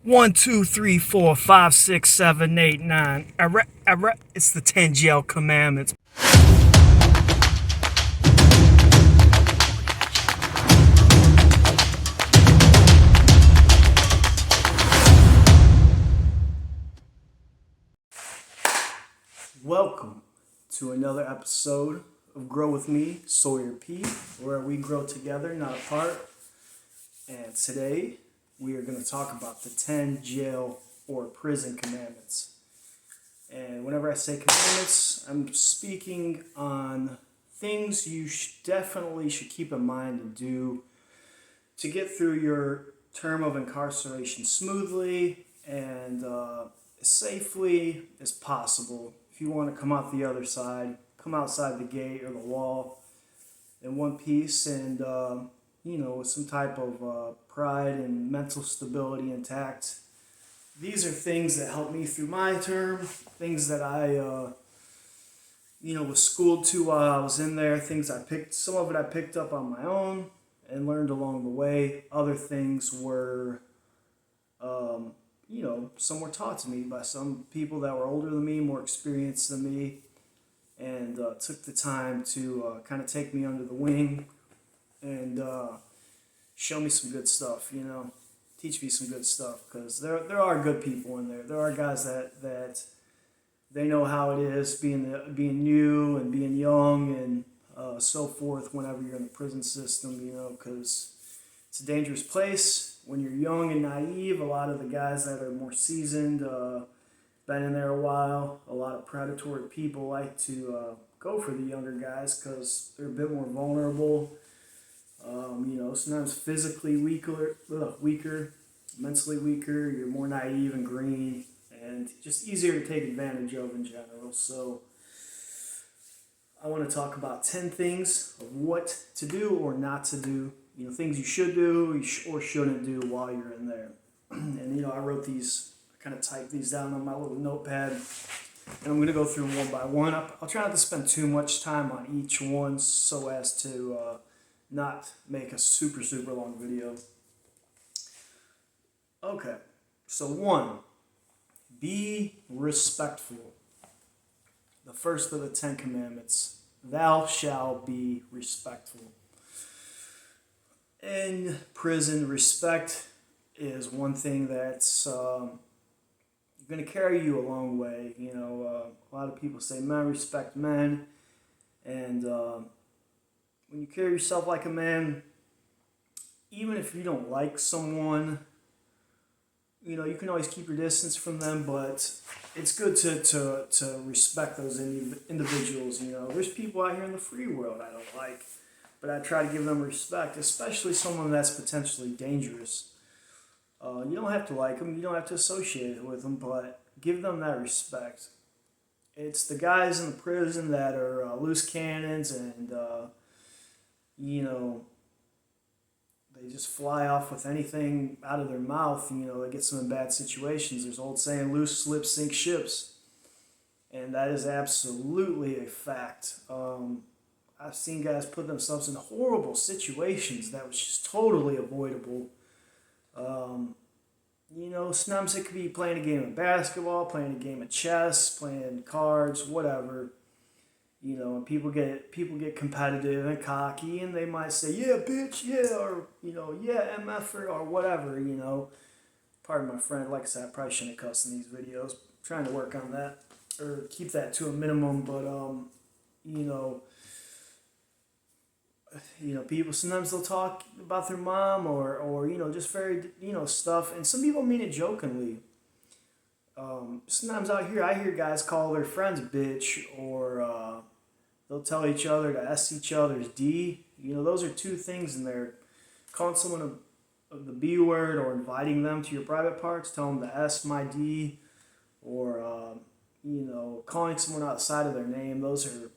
One, two, three, four, five, six, seven, eight, nine. It's the 10 jail commandments. Welcome to another episode of Grow With Me, Sawyer P, where we grow together, not apart. And today we are going to talk about the 10 jail or prison commandments. And whenever I say commandments, I'm speaking on things you definitely should keep in mind and do to get through your term of incarceration smoothly and as safely as possible. If you want to come out the other side, come outside the gate or the wall in one piece and with some type of pride and mental stability intact. These are things that helped me through my term, things that I, was schooled to while I was in there, some of it I picked up on my own and learned along the way. Other things were, some were taught to me by some people that were older than me, more experienced than me, and took the time to kind of take me under the wing and show me some good stuff, teach me some good stuff, because there are good people in there. There are guys that they know how it is being new and being young and so forth whenever you're in the prison system, because it's a dangerous place. When you're young and naive, a lot of the guys that are more seasoned, been in there a while, a lot of predatory people like to go for the younger guys because they're a bit more vulnerable. Sometimes physically weaker, mentally weaker. You're more naive and green, and just easier to take advantage of in general. So I want to talk about 10 things of what to do or not to do. Things you should do or shouldn't do while you're in there. And I wrote these, I kind of typed these down on my little notepad, and I'm going to go through them one by one. I'll try not to spend too much time on each one so as to not make a super, super long video. Okay, so 1, be respectful. The first of the 10 commandments, thou shalt be respectful. In prison, respect is one thing that's going to carry you a long way. A lot of people say men respect men, and when you carry yourself like a man, even if you don't like someone, you can always keep your distance from them, but it's good to respect those individuals. There's people out here in the free world I don't like, but I try to give them respect, especially someone that's potentially dangerous. You don't have to like them, you don't have to associate with them, but give them that respect. It's the guys in the prison that are loose cannons and, they just fly off with anything out of their mouth. They get some in bad situations. There's an old saying, loose lips sink ships. And that is absolutely a fact. I've seen guys put themselves in horrible situations that was just totally avoidable. Sometimes it could be playing a game of basketball, playing a game of chess, playing cards, whatever. And people get competitive and cocky, and they might say, yeah, bitch, yeah, or, yeah, MF, or whatever, Pardon my friend, like I said, I probably shouldn't cuss in these videos. I'm trying to work on that, or keep that to a minimum, but, people, sometimes they'll talk about their mom or just very, stuff, and some people mean it jokingly. Sometimes out here, I hear guys call their friends bitch, or they'll tell each other to S each other's D. Those are two things in there. Calling someone the B word or inviting them to your private parts, tell them to S my D, or, calling someone outside of their name. Those are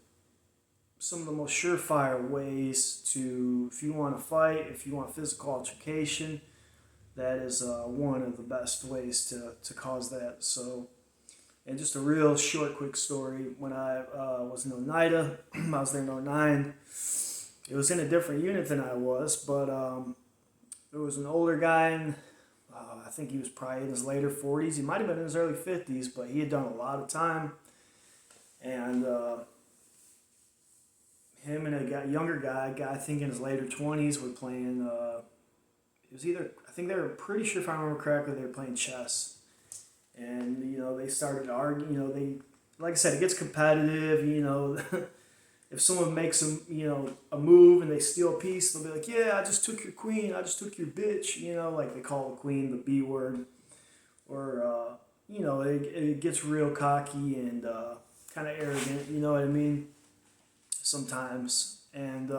some of the most surefire ways to, if you want to fight, if you want physical altercation, that is one of the best ways to cause that. So, and just a real short, quick story. When I was in Oneida, I was there in 09. It was in a different unit than I was, but there was an older guy in I think he was probably in his later 40s. He might have been in his early 50s, but he had done a lot of time. And him and a younger guy, I think in his later 20s, were playing. It was either, I think they were pretty sure, if I remember correctly, they were playing chess. And, they started arguing. Like I said, it gets competitive. If someone makes a move and they steal a piece, they'll be like, yeah, I just took your queen, I just took your bitch, like they call the queen the B word. Or, it gets real cocky and kind of arrogant, you know what I mean? Sometimes. And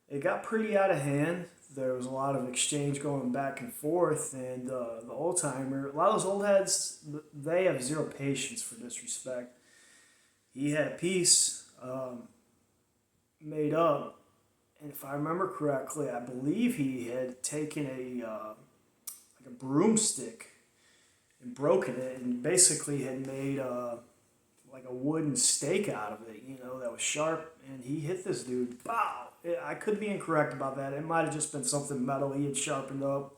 it got pretty out of hand. There was a lot of exchange going back and forth, and the old timer, a lot of those old heads, they have zero patience for disrespect. He had a piece made up, and if I remember correctly, I believe he had taken like a broomstick and broken it, and basically had made like a wooden stake out of it, that was sharp, and he hit this dude. Pow! I could be incorrect about that. It might have just been something metal he had sharpened up,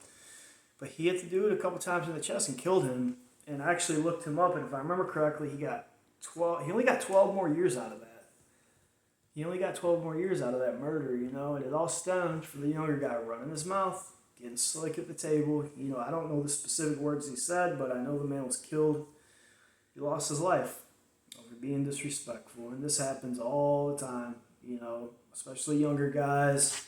but he hit the dude a couple times in the chest and killed him. And I actually looked him up, and if I remember correctly, he only got 12 more years out of that. He only got 12 more years out of that murder, and it all stemmed from the younger guy running his mouth, getting slick at the table. I don't know the specific words he said, but I know the man was killed. He lost his life over being disrespectful, and this happens all the time, especially younger guys.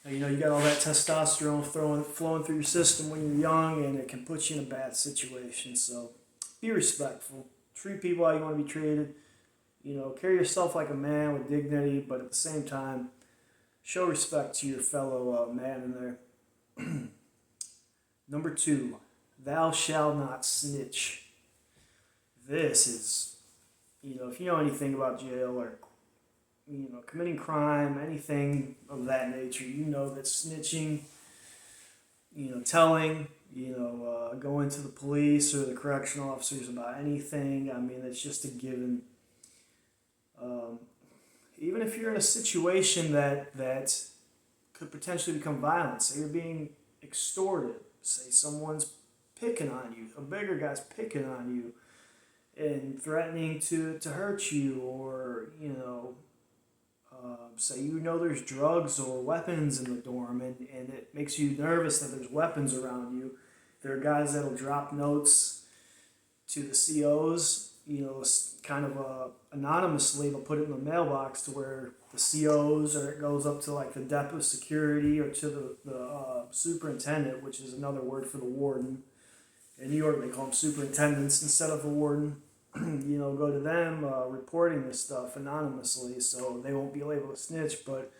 You got all that testosterone flowing through your system when you're young, and it can put you in a bad situation. So be respectful. Treat people how you want to be treated. Carry yourself like a man with dignity, but at the same time, show respect to your fellow man in there. Number 2, thou shalt not snitch. This is, if you know anything about jail or, committing crime, anything of that nature, that snitching, telling, going to the police or the correctional officers about anything, it's just a given. Even if you're in a situation that could potentially become violent, say you're being extorted, say someone's picking on you, a bigger guy's picking on you and threatening to hurt you, or say there's drugs or weapons in the dorm, and it makes you nervous that there's weapons around you. There are guys that'll drop notes to the COs, kind of anonymously. They'll put it in the mailbox to where the COs, or it goes up to like the depot security, or to the superintendent, which is another word for the warden. In New York, they call them superintendents instead of a warden. Go to them reporting this stuff anonymously, so they won't be able to snitch. But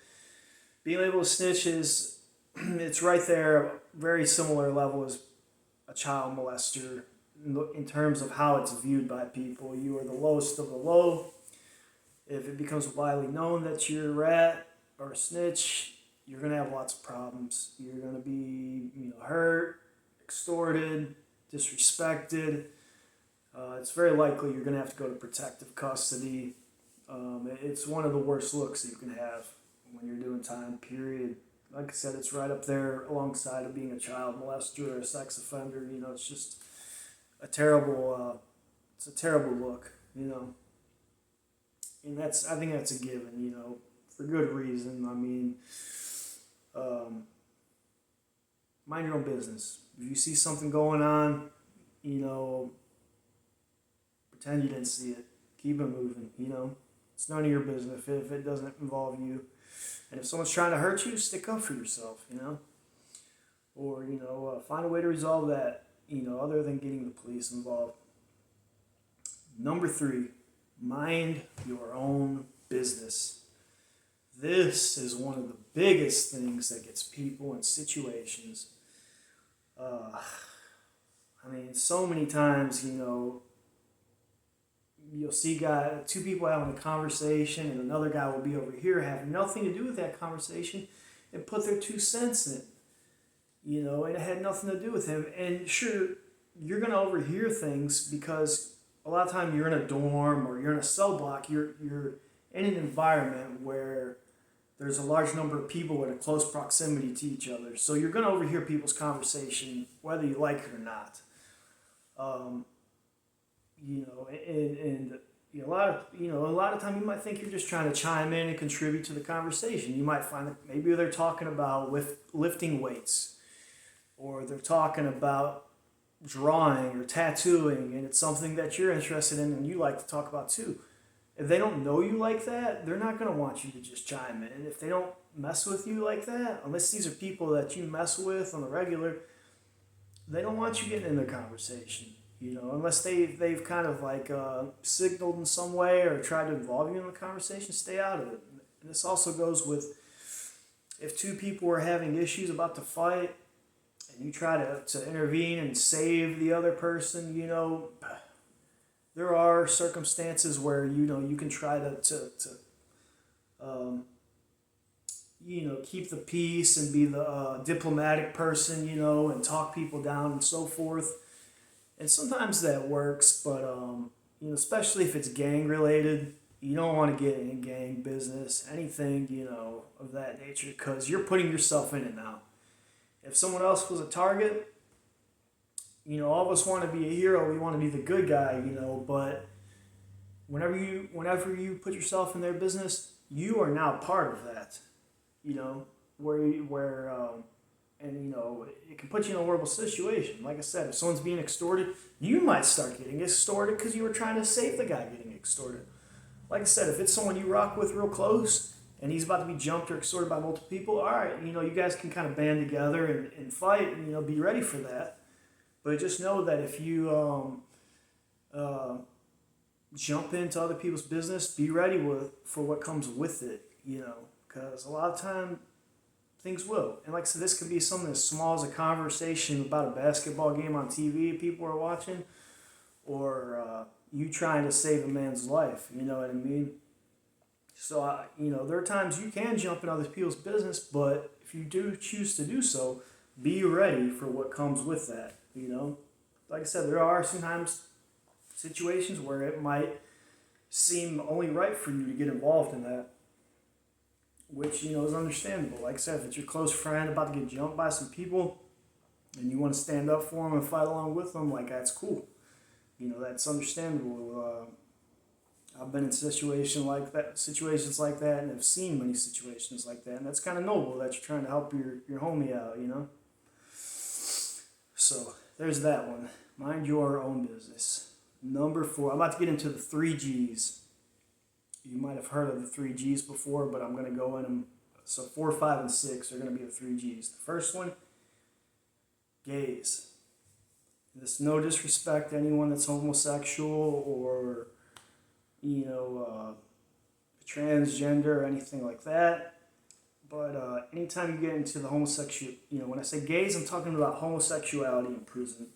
being able to snitch it's right there, very similar level as a child molester in terms of how it's viewed by people. You are the lowest of the low. If it becomes widely known that you're a rat or a snitch, you're going to have lots of problems. You're going to be hurt, extorted, disrespected. It's very likely you're going to have to go to protective custody. It's one of the worst looks that you can have when you're doing time, period. Like I said, it's right up there alongside of being a child molester or a sex offender. It's just a terrible look, and I think that's a given, for good reason. Mind your own business. If you see something going on, pretend you didn't see it. Keep it moving, It's none of your business if it doesn't involve you. And if someone's trying to hurt you, stick up for yourself, Or, find a way to resolve that, other than getting the police involved. Number 3, mind your own business. This is one of the biggest things that gets people in situations. So many times, you'll see two people having a conversation, and another guy will be over here, have nothing to do with that conversation, and put their 2 cents in. And it had nothing to do with him. And sure, you're going to overhear things because a lot of time you're in a dorm or you're in a cell block. You're in an environment where there's a large number of people in a close proximity to each other. So you're going to overhear people's conversation, whether you like it or not. Um, and a lot of time you might think you're just trying to chime in and contribute to the conversation. You might find that maybe they're talking about lifting weights, or they're talking about drawing or tattooing, and it's something that you're interested in and you like to talk about too. If they don't know you like that, they're not going to want you to just chime in. And if they don't mess with you like that, unless these are people that you mess with on the regular, they don't want you getting in their conversation. Unless they've kind of like signaled in some way or tried to involve you in the conversation, stay out of it. And this also goes with if two people are having issues about to fight and you try to intervene and save the other person, there are circumstances where, you can try to keep the peace and be the diplomatic person, and talk people down and so forth. And sometimes that works, but, especially if it's gang related, you don't want to get in gang business, anything, of that nature, because you're putting yourself in it now. If someone else was a target, all of us want to be a hero, we want to be the good guy, but whenever you put yourself in their business, you are now part of that, it can put you in a horrible situation. Like I said, if someone's being extorted, you might start getting extorted because you were trying to save the guy getting extorted. Like I said, if it's someone you rock with real close and he's about to be jumped or extorted by multiple people, all right, you guys can kind of band together and fight and, be ready for that. But just know that if you jump into other people's business, be ready for what comes with it, because a lot of time things will. And like I said, this could be something as small as a conversation about a basketball game on TV people are watching, or you trying to save a man's life, you know what I mean? So, there are times you can jump in other people's business, but if you do choose to do so, be ready for what comes with that, Like I said, there are sometimes situations where it might seem only right for you to get involved in that, which, is understandable. Like I said, if it's your close friend about to get jumped by some people and you want to stand up for them and fight along with them, like, that's cool. That's understandable. I've been in situations like that, and have seen many situations like that, and that's kind of noble that you're trying to help your homie out, So, there's that one. Mind your own business. Number 4, I'm about to get into the 3 G's. You might have heard of the 3 G's before, but I'm going to go in them. So 4, 5, and 6 are going to be the 3 G's. The first one, gays. There's no disrespect to anyone that's homosexual or, transgender or anything like that. But anytime you get into the homosexual, when I say gays, I'm talking about homosexuality in prison.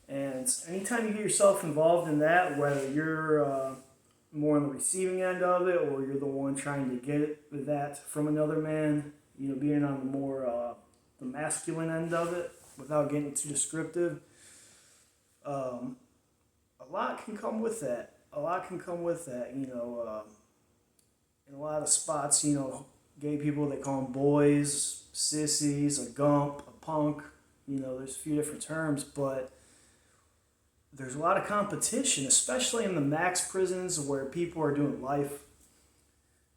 And anytime you get yourself involved in that, whether you're more on the receiving end of it, or you're the one trying to get that from another man, being on the more the masculine end of it, without getting too descriptive, a lot can come with that. In a lot of spots, gay people, they call them boys, sissies, a gump, a punk, there's a few different terms, but there's a lot of competition, especially in the max prisons where people are doing life.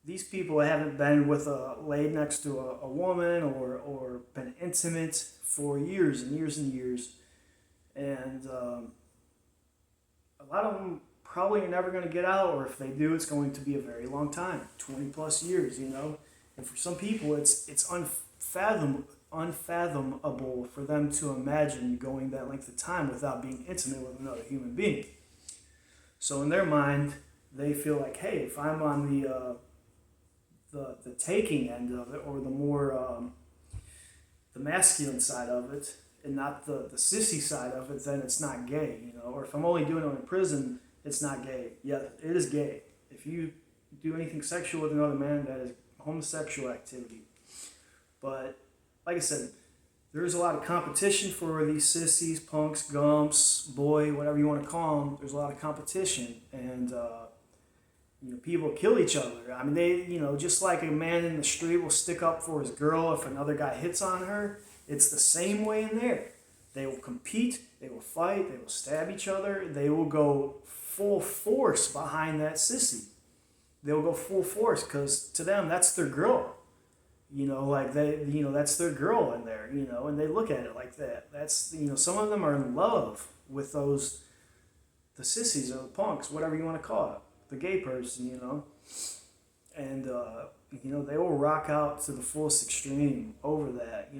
These people haven't been laid next to a woman or been intimate for years and years and years. And a lot of them probably are never going to get out, or if they do, it's going to be a very long time, 20 plus years, And for some people, it's unfathomable for them to imagine going that length of time without being intimate with another human being. So in their mind, they feel like, hey, if I'm on the taking end of it, or the more the masculine side of it, and not the sissy side of it, then it's not gay, Or if I'm only doing it in prison, it's not gay. Yeah, it is gay. If you do anything sexual with another man, that is homosexual activity. But like I said, there's a lot of competition for these sissies, punks, gumps, boy, whatever you want to call them. There's a lot of competition, and People kill each other. I mean, just like a man in the street will stick up for his girl if another guy hits on her, it's the same way in there. They will compete, they will fight, they will stab each other, they will go full force behind that sissy. They'll go full force because to them, that's their girl. That's their girl in there, and they look at it like that. That's, some of them are in love with the sissies or the punks, whatever you want to call it, the gay person, and, they will rock out to the fullest extreme over that,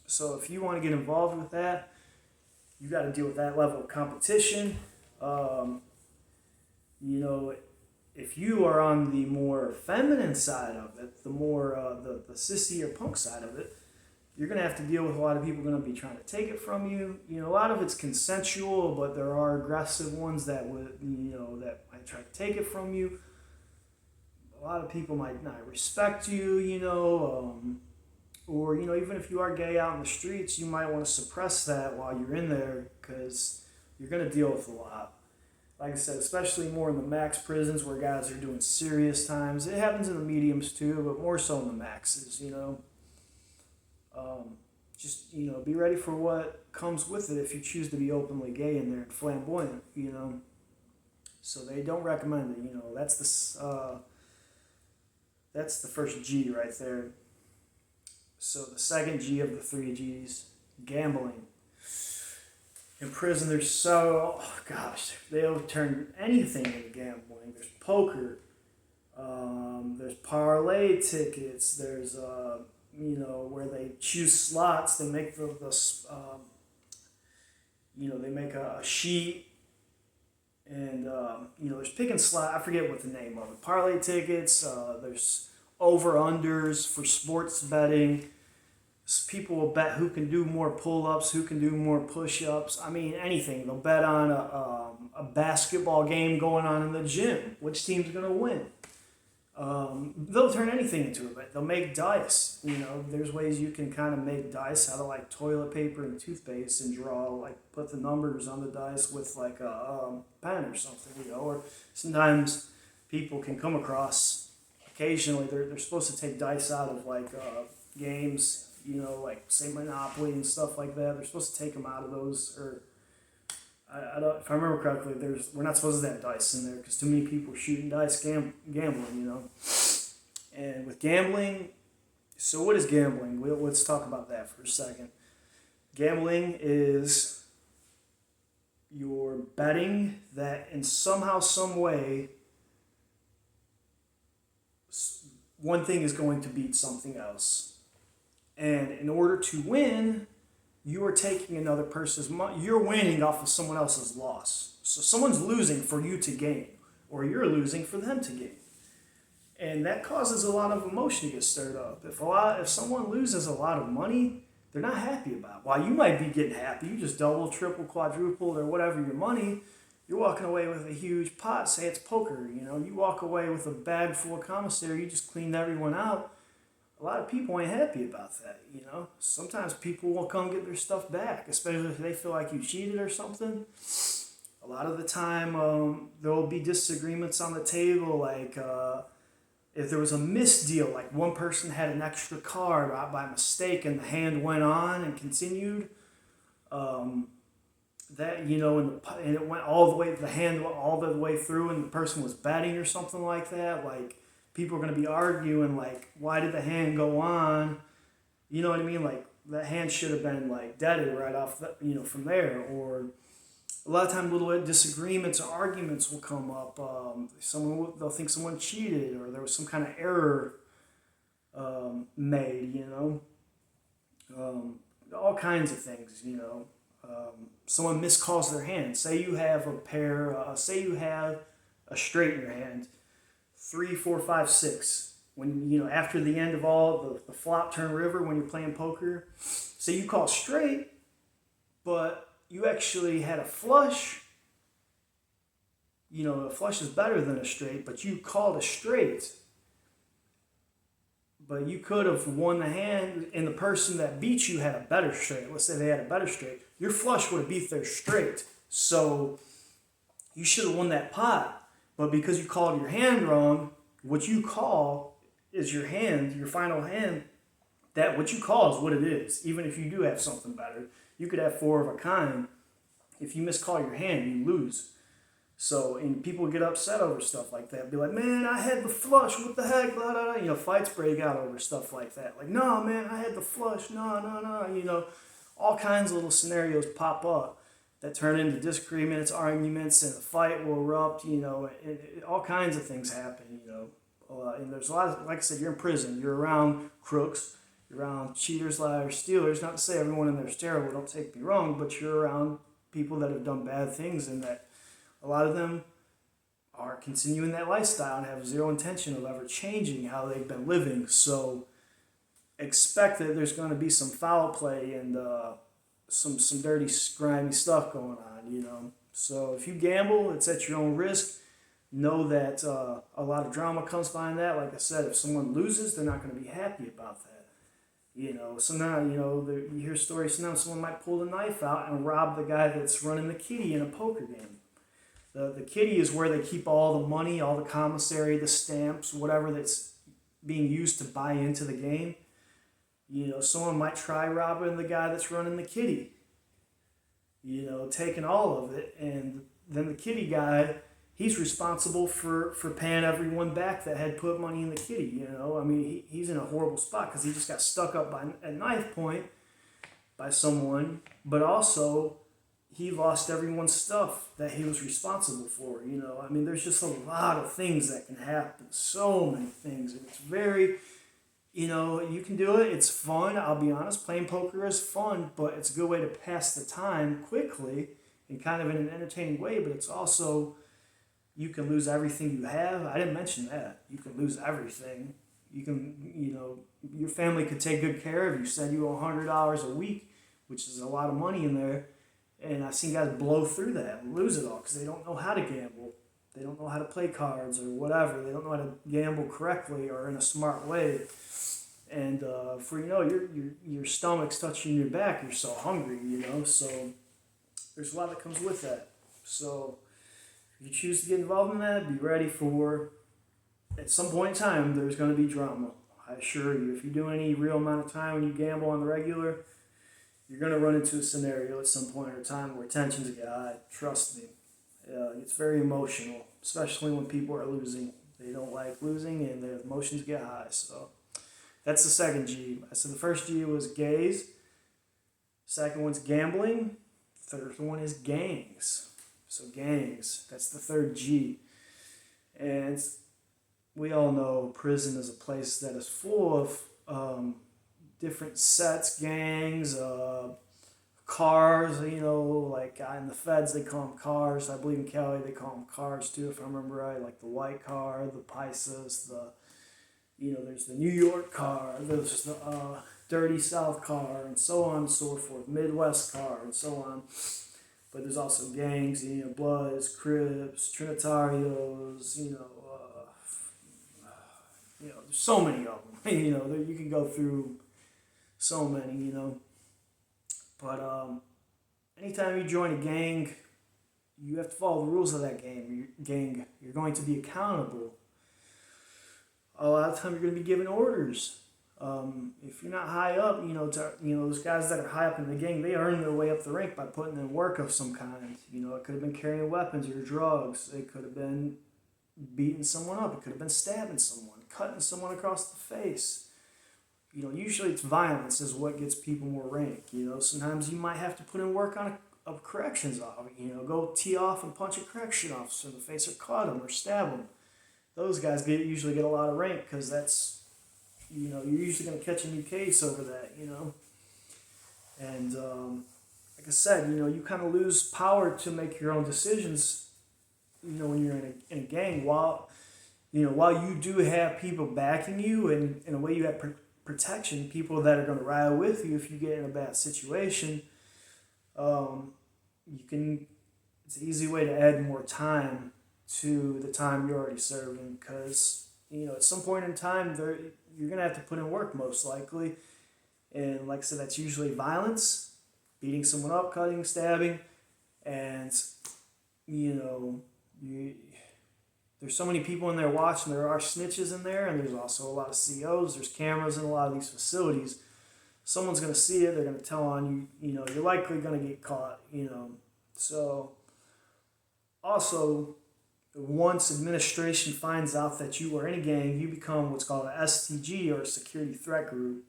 So if you want to get involved with that, you got to deal with that level of competition. If you are on the more feminine side of it, the more the sissy or punk side of it, you're going to have to deal with a lot of people going to be trying to take it from you. A lot of it's consensual, but there are aggressive ones that would, that might try to take it from you. A lot of people might not respect you, or, even if you are gay out in the streets, you might want to suppress that while you're in there because you're going to deal with a lot. Like I said, especially more in the max prisons where guys are doing serious times. It happens in the mediums too, but more so in the maxes, Just, be ready for what comes with it if you choose to be openly gay in there and flamboyant, So they don't recommend it, that's the first G right there. So the second G of the three G's, gambling. In prison, they'll turn anything into gambling. There's poker, there's parlay tickets, there's, where they choose slots, they make they make a sheet, and, there's picking slot, I forget what the name of it, parlay tickets, there's over-unders for sports betting. People will bet who can do more pull-ups, who can do more push-ups. I mean, anything. They'll bet on a basketball game going on in the gym. Which team's going to win? They'll turn anything into a bet. They'll make dice. There's ways you can kind of make dice out of like toilet paper and toothpaste and put the numbers on the dice with like a pen or something, Or sometimes people can come across, occasionally, they're supposed to take dice out of like games, like say Monopoly and stuff like that. They're supposed to take them out of those, or I don't. If I remember correctly, we're not supposed to have dice in there because too many people shooting dice, gambling, And with gambling, so what is gambling? Let's talk about that for a second. Gambling is you're betting that in somehow, some way, one thing is going to beat something else. And in order to win, you are taking another person's money. You're winning off of someone else's loss. So someone's losing for you to gain, or you're losing for them to gain. And that causes a lot of emotion to get stirred up. If someone loses a lot of money, they're not happy about it. While you might be getting happy, you just double, triple, quadrupled, or whatever your money, you're walking away with a huge pot. Say it's poker, You walk away with a bag full of commissary. You just cleaned everyone out. A lot of people ain't happy about that, Sometimes people will come get their stuff back, especially if they feel like you cheated or something. A lot of the time, there will be disagreements on the table, like if there was a misdeal, like one person had an extra card by mistake and the hand went on and continued, that, and it went all the way, the hand went all the way through and the person was betting or something like that, like, people are going to be arguing, like, why did the hand go on? You know what I mean? Like, that hand should have been, like, deaded right off, from there. Or a lot of times little disagreements or arguments will come up. They'll think someone cheated or there was some kind of error made, all kinds of things, someone miscalls their hand. Say you have say you have a straight in your hand. 3, 4, 5, 6. When, after the end of all the flop turn river, when you're playing poker, say you call straight, but you actually had a flush. A flush is better than a straight, but you called a straight. But you could have won the hand, and the person that beat you had a better straight. Let's say they had a better straight. Your flush would have beat their straight. So you should have won that pot. But because you called your hand wrong, what you call is your hand, your final hand. That what you call is what it is. Even if you do have something better, you could have four of a kind. If you miscall your hand, you lose. So, and people get upset over stuff like that. Be like, man, I had the flush. What the heck? Blah, blah, blah. You know, fights break out over stuff like that. Like, no, man, I had the flush. No, no, no. You know, all kinds of little scenarios pop up that turn into disagreements, arguments, and a fight will erupt. You know, all kinds of things happen. You know, and there's a lot of, like I said, you're in prison. You're around crooks. You're around cheaters, liars, stealers. Not to say everyone in there is terrible. Don't take me wrong, but you're around people that have done bad things and that. A lot of them are continuing that lifestyle and have zero intention of ever changing how they've been living. So expect that there's going to be some foul play and some dirty, grimy stuff going on, you know. So if you gamble, it's at your own risk. Know that a lot of drama comes behind that. Like I said, if someone loses, they're not going to be happy about that. You know, so now, you know, you hear stories, so now someone might pull the knife out and rob the guy that's running the kitty in a poker game. The kitty is where they keep all the money, all the commissary, the stamps, whatever that's being used to buy into the game. You know, someone might try robbing the guy that's running the kitty. You know, taking all of it, and then the kitty guy, he's responsible for paying everyone back that had put money in the kitty. You know, I mean, he's in a horrible spot because he just got stuck up at knife point by someone, but also he lost everyone's stuff that he was responsible for, you know. I mean, there's just a lot of things that can happen. So many things. And it's very, you know, you can do it. It's fun. I'll be honest. Playing poker is fun, but it's a good way to pass the time quickly and kind of in an entertaining way. But it's also, you can lose everything you have. I didn't mention that. You can lose everything. You can, you know, your family could take good care of you. Send you $100 a week, which is a lot of money in there. And I've seen guys blow through that and lose it all because they don't know how to gamble. They don't know how to play cards or whatever. They don't know how to gamble correctly or in a smart way. And before you know, your stomach's touching your back. You're so hungry, you know. So there's a lot that comes with that. So if you choose to get involved in that, be ready for, at some point in time, there's going to be drama. I assure you. If you do any real amount of time when you gamble on the regular, you're going to run into a scenario at some point in time where tensions get high. Trust me. It's very emotional, especially when people are losing. They don't like losing and their emotions get high. So that's the second G. I said the first G was gays. Second one's gambling. Third one is gangs. So gangs, that's the third G. And we all know prison is a place that is full of different sets, gangs, cars, you know, like in the feds they call them cars. I believe in Cali they call them cars too, if I remember right, like the white car, the Pisces, you know, there's the New York car, there's the dirty South car, and so on and so forth, Midwest car, and so on. But there's also gangs, you know, Bloods, Crips, Trinitarios, you know, there's so many of them. You know, you can go through so many, you know. But anytime you join a gang, you have to follow the rules of that gang. You're going to be accountable. A lot of time you're going to be given orders. If you're not high up, you know, those guys that are high up in the gang, they earn their way up the rank by putting in work of some kind. You know, it could have been carrying weapons or drugs. It could have been beating someone up. It could have been stabbing someone, cutting someone across the face. You know, usually it's violence is what gets people more rank. You know, sometimes you might have to put in work on a corrections officer. You know, go tee off and punch a correction officer in the face or cut him or stab him. Those guys usually get a lot of rank because that's, you know, you're usually going to catch a new case over that, you know. And like I said, you know, you kind of lose power to make your own decisions, you know, when you're in a gang. While you do have people backing you and in a way you have protection, people that are going to ride with you if you get in a bad situation, it's an easy way to add more time to the time you're already serving because, you know, at some point in time you're going to have to put in work most likely, and like I said, that's usually violence, beating someone up, cutting, stabbing, and, you know, there's so many people in there watching. There are snitches in there, and there's also a lot of COs. There's cameras in a lot of these facilities. Someone's going to see it. They're going to tell on you. You know, you're likely going to get caught. You know, so also, once administration finds out that you are in a gang, you become what's called an STG, or a security threat group.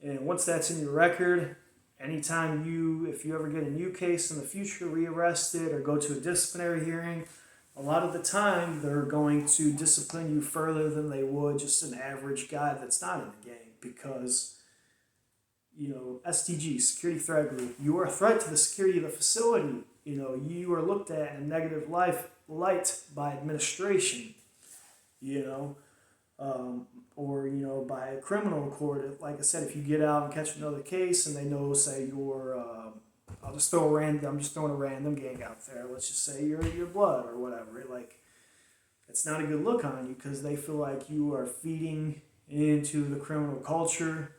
And once that's in your record, anytime if you ever get a new case in the future, rearrested or go to a disciplinary hearing, a lot of the time they're going to discipline you further than they would just an average guy that's not in the gang, because, you know, STG, security threat group, you are a threat to the security of the facility. You know, you are looked at in a negative light by administration, you know, or, you know, by a criminal court. Like I said, if you get out and catch another case and they know, say, you're, I'm just throwing a random gang out there. Let's just say you're blood or whatever. Like, it's not a good look on you, because they feel like you are feeding into the criminal culture.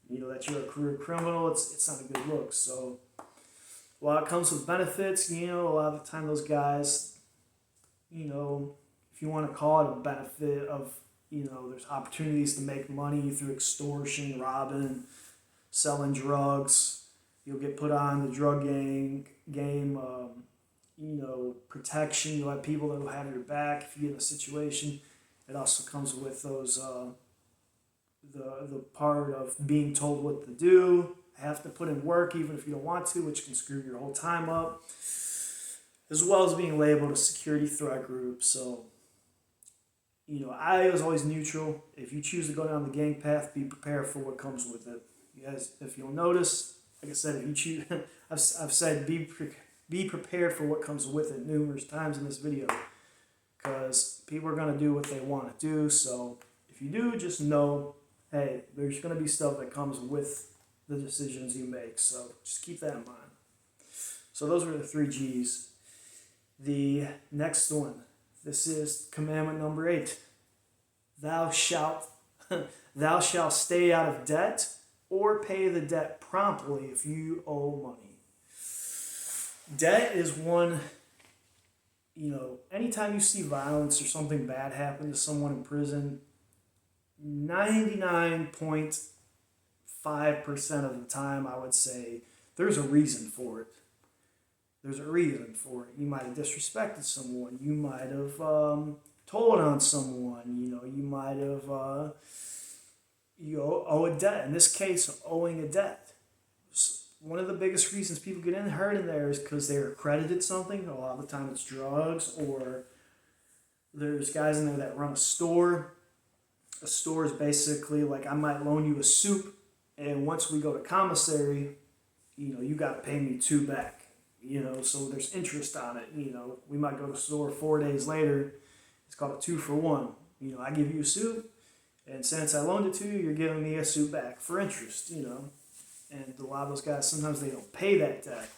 You know, that you're a career criminal. It's not a good look. So, while it comes with benefits, you know, a lot of the time those guys, you know, if you want to call it a benefit of, you know, there's opportunities to make money through extortion, robbing, selling drugs. You'll get put on the drug game, you know, protection. You'll have people that will have your back if you get in a situation. It also comes with those, the part of being told what to do, have to put in work even if you don't want to, which can screw your whole time up, as well as being labeled a security threat group. So, you know, I was always neutral. If you choose to go down the gang path, be prepared for what comes with it. You guys, if you'll notice, like I said, if you choose, I've said be prepared for what comes with it numerous times in this video, because people are going to do what they want to do. So if you do, just know, hey, there's going to be stuff that comes with the decisions you make. So just keep that in mind. So those were the 3 G's. The next one, this is commandment number 8. Thou shalt stay out of debt, or pay the debt promptly if you owe money. Debt is one, you know, anytime you see violence or something bad happen to someone in prison, 99.5% of the time, I would say, there's a reason for it. There's a reason for it. You might have disrespected someone. You might have told on someone. You know, you might have, you owe a debt. In this case, owing a debt. One of the biggest reasons people get hurt in there is because they're accredited something. A lot of the time it's drugs, or there's guys in there that run a store. A store is basically like, I might loan you a soup, and once we go to commissary, you know, you got to pay me 2 back. You know, so there's interest on it. You know, we might go to the store 4 days later. It's called a 2-for-1. You know, I give you a soup, and since I loaned it to you, you're giving me a soup back for interest, you know. And a lot of those guys, sometimes they don't pay that debt,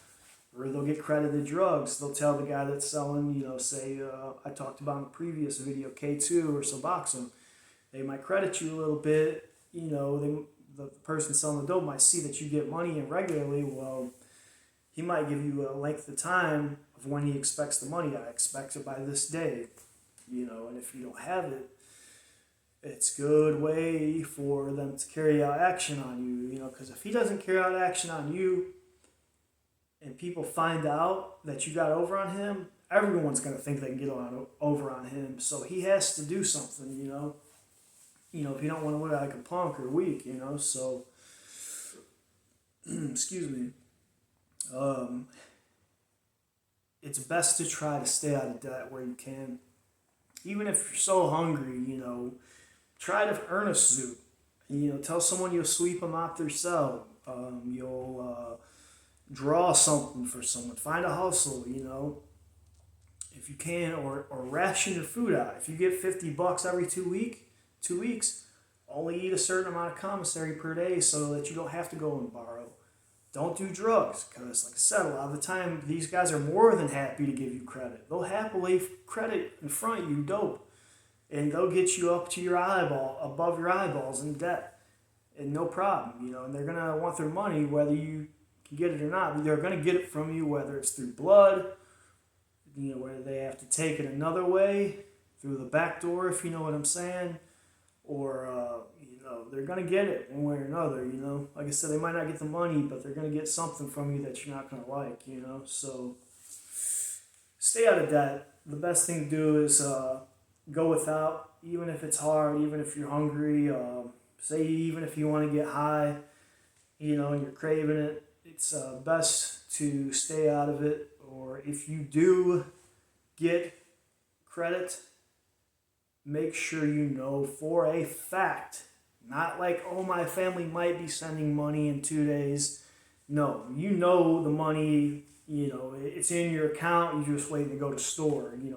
or they'll get credited drugs. They'll tell the guy that's selling, you know, say, I talked about in the previous video, K2 or Suboxone. They might credit you a little bit. You know, the person selling the dope might see that you get money in regularly. Well, he might give you a length of time of when he expects the money. I expect it by this day, you know, and if you don't have it, it's a good way for them to carry out action on you, you know, because if he doesn't carry out action on you and people find out that you got over on him, everyone's going to think they can get over on him. So he has to do something, you know, if you don't want to look like a punk or weak, you know, so, excuse me. It's best to try to stay out of debt where you can. Even if you're so hungry, you know, try to earn a soup. You know, tell someone you'll sweep them out their cell. You'll draw something for someone. Find a hustle, you know, if you can, or ration your food out. If you get $50 every 2 weeks, only eat a certain amount of commissary per day so that you don't have to go and borrow. Don't do drugs, because, like I said, a lot of the time, these guys are more than happy to give you credit. They'll happily credit in front of you dope, and they'll get you up to your above your eyeballs in debt, and no problem, you know, and they're going to want their money whether you can get it or not. They're going to get it from you, whether it's through blood, you know, whether they have to take it another way, through the back door, if you know what I'm saying, or they're gonna get it one way or another. Like I said, they might not get the money, but they're gonna get something from you that you're not gonna like. So stay out of debt. The best thing to do is go without, even if it's hard, even if you're hungry. Say even if you want to get high, and you're craving it, it's best to stay out of it. Or if you do get credit, make sure you know for a fact, not like, oh, my family might be sending money in 2 days. No, the money, it's in your account, you're just waiting to go to store. You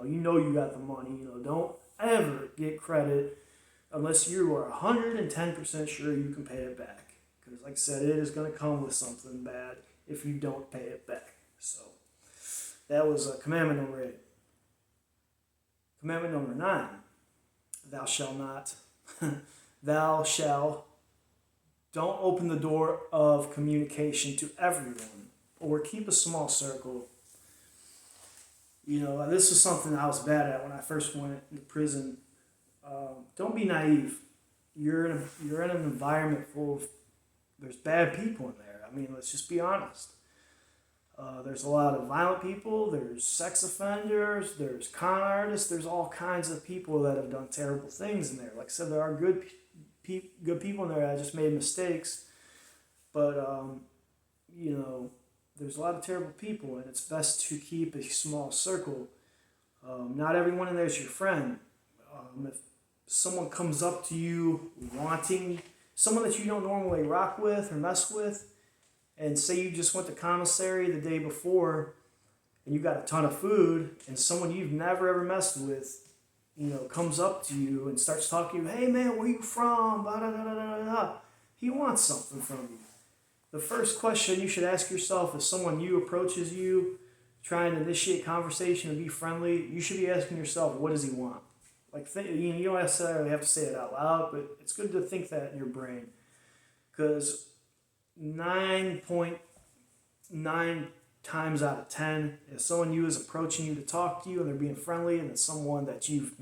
got the money. Don't ever get credit unless you are 110% sure you can pay it back. Because like I said, it is going to come with something bad if you don't pay it back. So that was commandment number 8. Commandment number 9, thou shalt not. Thou shalt. Don't open the door of communication to everyone, or keep a small circle. This is something I was bad at when I first went into prison. Don't be naive. You're in an environment full of, there's bad people in there. I mean, let's just be honest. There's a lot of violent people, there's sex offenders, there's con artists, there's all kinds of people that have done terrible things in there. Like I said, there are good people in there that just made mistakes, but, there's a lot of terrible people, and it's best to keep a small circle. Not everyone in there is your friend. If someone comes up to you wanting, someone that you don't normally rock with or mess with, and say you just went to commissary the day before and you got a ton of food, and someone you've never ever messed with, comes up to you and starts talking to you, hey man, where you from? Blah, blah, blah, blah, blah. He wants something from you. The first question you should ask yourself is, someone new approaches you, trying to initiate conversation and be friendly, you should be asking yourself, what does he want? Like, you don't necessarily have to say it out loud, but it's good to think that in your brain. Because 9.9 times out of 10, if someone new is approaching you to talk to you and they're being friendly, and it's someone that you've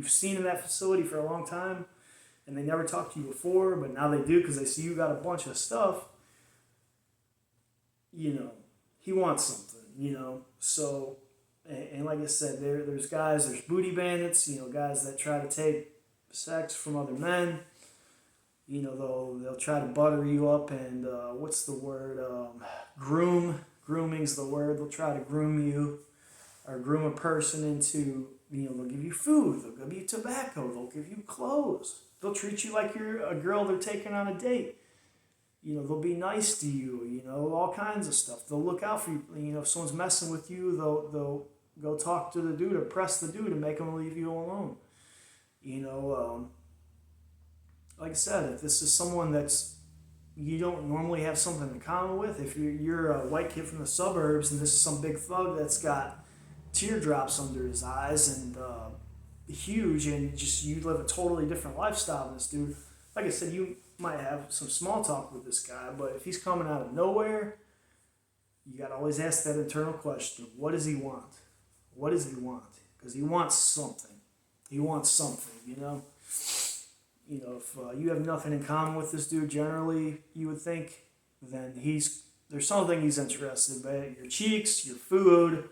seen in that facility for a long time, and they never talked to you before, but now they do because they see you got a bunch of stuff, he wants something, So, and like I said, there's booty bandits, guys that try to take sex from other men. They'll try to butter you up and, what's the word? Grooming's the word. They'll try to groom you or groom a person into, they'll give you food, they'll give you tobacco, they'll give you clothes. They'll treat you like you're a girl they're taking on a date. They'll be nice to you, all kinds of stuff. They'll look out for you. If someone's messing with you, they'll go talk to the dude or press the dude and make him leave you alone. Like I said, if this is someone that's you don't normally have something in common with, if you're a white kid from the suburbs and this is some big thug that's got teardrops under his eyes and huge, and you live a totally different lifestyle than this dude, like I said, you might have some small talk with this guy, but if he's coming out of nowhere, you got to always ask that internal question, what does he want? What does he want? Because he wants something. He wants something, if you have nothing in common with this dude, generally, you would think, then there's something he's interested in. Your cheeks, your food,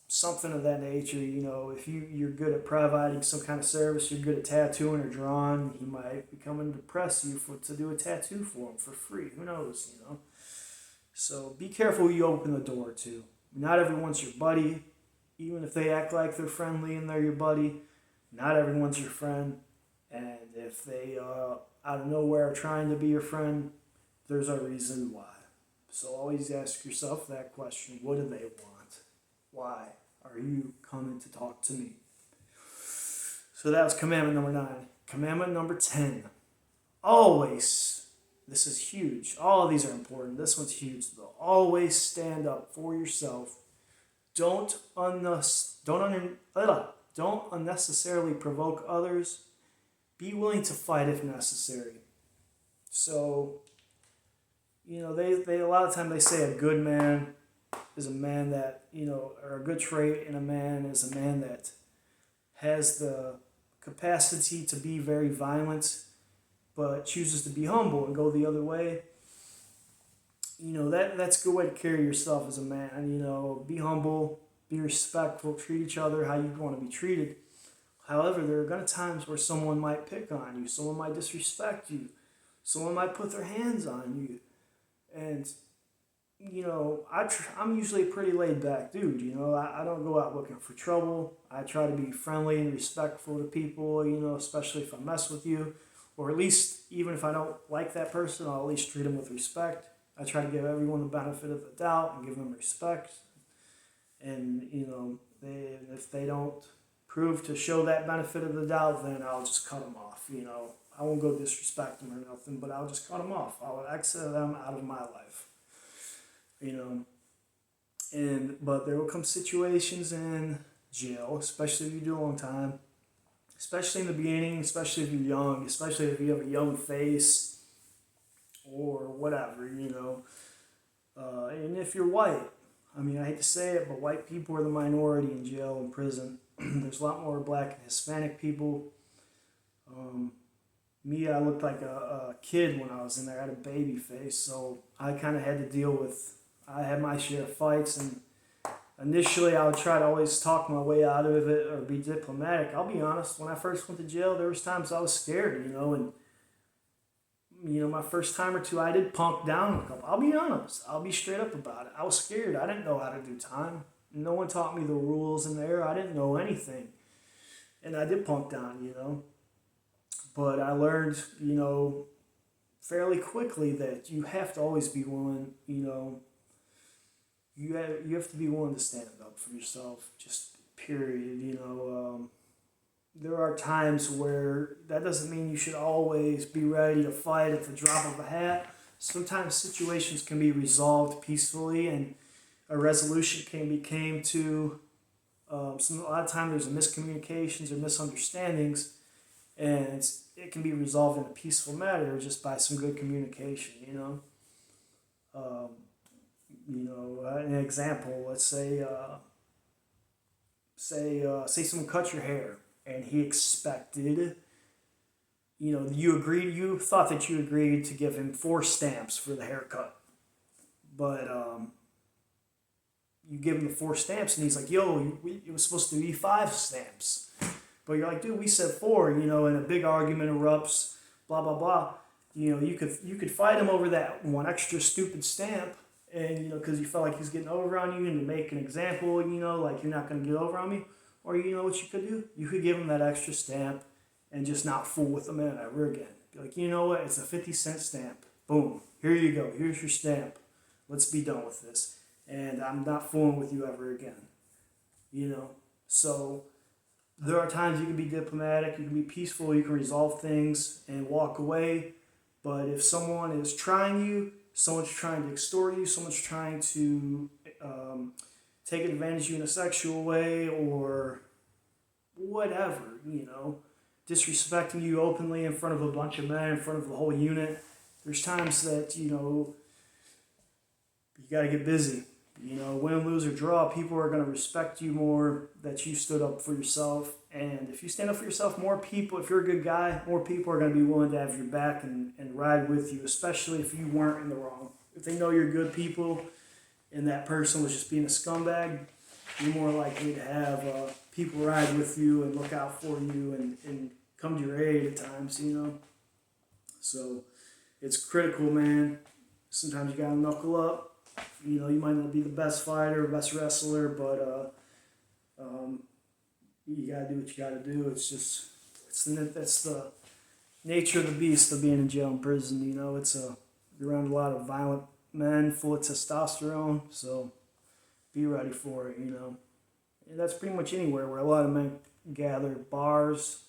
something of that nature. If you're good at providing some kind of service, you're good at tattooing or drawing, he might be coming to press you to do a tattoo for him for free. Who knows, So be careful who you open the door to. Not everyone's your buddy, even if they act like they're friendly and they're your buddy. Not everyone's your friend, and if they out of nowhere are trying to be your friend, there's a reason why. So always ask yourself that question, what do they want? Why are you coming to talk to me? So that was commandment number 9. Commandment number 10, always, this is huge, all of these are important, this one's huge though, always stand up for yourself. Don't unnecessarily provoke others. Be willing to fight if necessary. So, they a lot of times they say a good man is a man that, or a good trait in a man is a man that has the capacity to be very violent, but chooses to be humble and go the other way. That's a good way to carry yourself as a man. Be humble, be respectful, treat each other how you want to be treated. However, there are going to times where someone might pick on you, someone might disrespect you, someone might put their hands on you. And, I'm usually a pretty laid back dude. I don't go out looking for trouble. I try to be friendly and respectful to people, especially if I mess with you. Or at least, even if I don't like that person, I'll at least treat them with respect. I try to give everyone the benefit of the doubt and give them respect. And, if they don't prove to show that benefit of the doubt, then I'll just cut them off. I won't go disrespect them or nothing, but I'll just cut them off. I'll exit them out of my life. But there will come situations in jail, especially if you do a long time, especially in the beginning, especially if you're young, especially if you have a young face or whatever, and if you're white. I hate to say it, but white people are the minority in jail and prison. There's a lot more black and Hispanic people. I looked like a kid when I was in there. I had a baby face, so I kind of had to deal with, I had my share of fights, and initially I would try to always talk my way out of it or be diplomatic. I'll be honest, when I first went to jail, there was times I was scared, and my first time or two, I did punk down a couple. I'll be honest. I'll be straight up about it. I was scared. I didn't know how to do time. No one taught me the rules in there. I didn't know anything. And I did punk down, But I learned, fairly quickly that you have to always be willing, you have to be willing to stand up for yourself, just period, There are times where that doesn't mean you should always be ready to fight at the drop of a hat. Sometimes situations can be resolved peacefully, and a resolution can be came to. A lot of times there's miscommunications or misunderstandings, and it can be resolved in a peaceful manner just by some good communication. An example. Let's say someone cut your hair, and he expected, you thought that you agreed to give him 4 stamps for the haircut. But you give him the 4 stamps, and he's like, it was supposed to be 5 stamps. But you're like, dude, we said 4, and a big argument erupts, blah, blah, blah. You could fight him over that one extra stupid stamp, and, because you felt like he's getting over on you, and to make an example, like, you're not going to get over on me. Or you know what you could do? You could give him that extra stamp and just not fool with the man ever again. Be like, you know what? It's a 50-cent stamp. Boom. Here you go. Here's your stamp. Let's be done with this. And I'm not fooling with you ever again. So there are times you can be diplomatic, you can be peaceful, you can resolve things and walk away. But if someone is trying you, someone's trying to extort you, someone's trying to take advantage of you in a sexual way or whatever, disrespecting you openly in front of a bunch of men, in front of the whole unit. There's times that, you got to get busy. Win, lose, or draw, people are going to respect you more that you stood up for yourself. And if you stand up for yourself, more people, if you're a good guy, more people are going to be willing to have your back and ride with you, especially if you weren't in the wrong. If they know you're good people, and that person was just being a scumbag, you're more likely to have people ride with you and look out for you and come to your aid at times, So it's critical, man. Sometimes you gotta knuckle up. You might not be the best fighter, best wrestler, but you gotta do what you gotta do. That's the nature of the beast of being in jail and prison. You're around a lot of violent men full of testosterone, so be ready for it, And that's pretty much anywhere where a lot of men gather. Bars,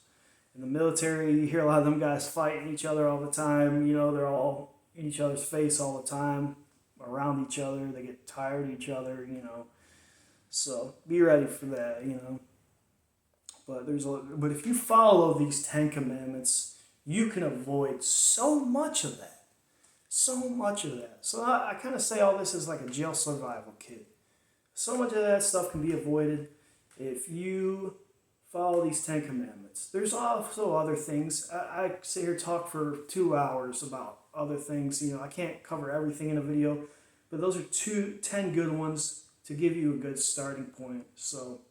in the military, you hear a lot of them guys fighting each other all the time. They're all in each other's face all the time, around each other. They get tired of each other, So be ready for that, But but if you follow these 10 commandments, you can avoid so much of that. So much of that. So I kind of say all this is like a jail survival kit. So much of that stuff can be avoided if you follow these 10 commandments. There's also other things. I sit here talk for 2 hours about other things. You know, I can't cover everything in a video, but those are 10 good ones to give you a good starting point. So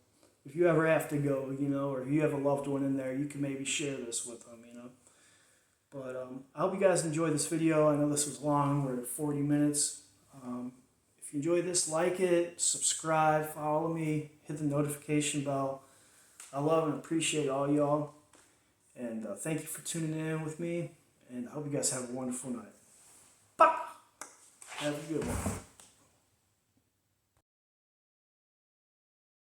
if you ever have to go, you know, or if you have a loved one in there, you can maybe share this with them, you know. But I hope you guys enjoyed this video. I know this was long. We're at 40 minutes. If you enjoyed this, like it, subscribe, follow me, hit the notification bell. I love and appreciate all y'all. And thank you for tuning in with me. And I hope you guys have a wonderful night. Bye. Have a good one.